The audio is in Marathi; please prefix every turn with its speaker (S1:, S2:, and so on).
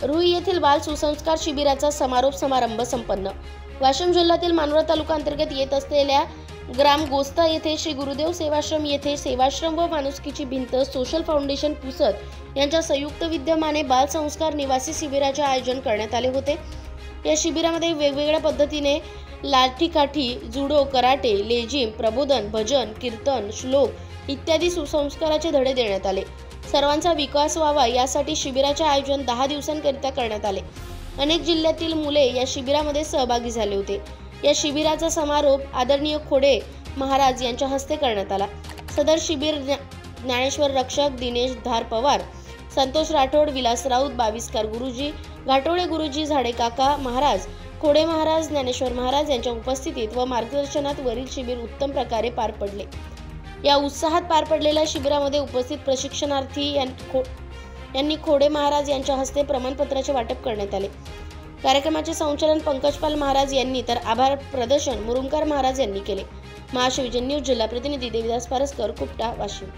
S1: रुई येथील बाल सुसंस्कार शिबिराचा समारोप समारंभ संपन्न। वाशिम जिल्ह्यातील मानवत तालुका अंतर्गत येत असलेल्या ग्राम गोस्ता येथे श्री गुरुदेव सेवाश्रम येथे सेवाश्रम व माणुसकीची भिंत सोशल फाउंडेशन पुसद यांच्या संयुक्त विद्यमाने बाल संस्कार निवासी शिबिराचे आयोजन करण्यात आले होते। या शिबिरामध्ये वेगवेगळ्या पद्धतीने लाठीकाठी, जुडो, कराटे, लेझिम, प्रबोधन, भजन, कीर्तन, श्लोक इत्यादी सुसंस्काराचे धडे देण्यात आले। सर्वांचा विकास व्हावा यासाठी शिबिराचे आयोजन 10 दिवसांकरिता करण्यात आले। अनेक जिल्ह्यातील मुले या शिबिरामध्ये सहभागी झाले होते। या शिबिराचा समारोप आदरणीय खोडे महाराज यांच्या हस्ते करण्यात आला। सदर शिबिर ज्ञानेश्वर रक्षक, दिनेश धार पवार, संतोष राठोड, विलास राऊत, बाविस्कार गुरुजी, घाटोळे गुरुजी, झाडे काका महाराज, खोडे महाराज, ज्ञानेश्वर महाराज यांच्या उपस्थितीत व मार्गदर्शनात वरील शिबिर उत्तम प्रकारे पार पडले। या उत्साहात पार पडलेल्या शिबिरामध्ये उपस्थित प्रशिक्षणार्थी यांनी खोडे महाराज यांच्या हस्ते प्रमाणपत्राचे वाटप करण्यात आले। कार्यक्रमाचे संचालन पंकजपाल महाराज यांनी तर आभार प्रदर्शन मुरुमकर महाराज यांनी केले। महाशिवजन न्यूज जिल्हा प्रतिनिधी देविदास पारसकर, कुपटा, वाशिम।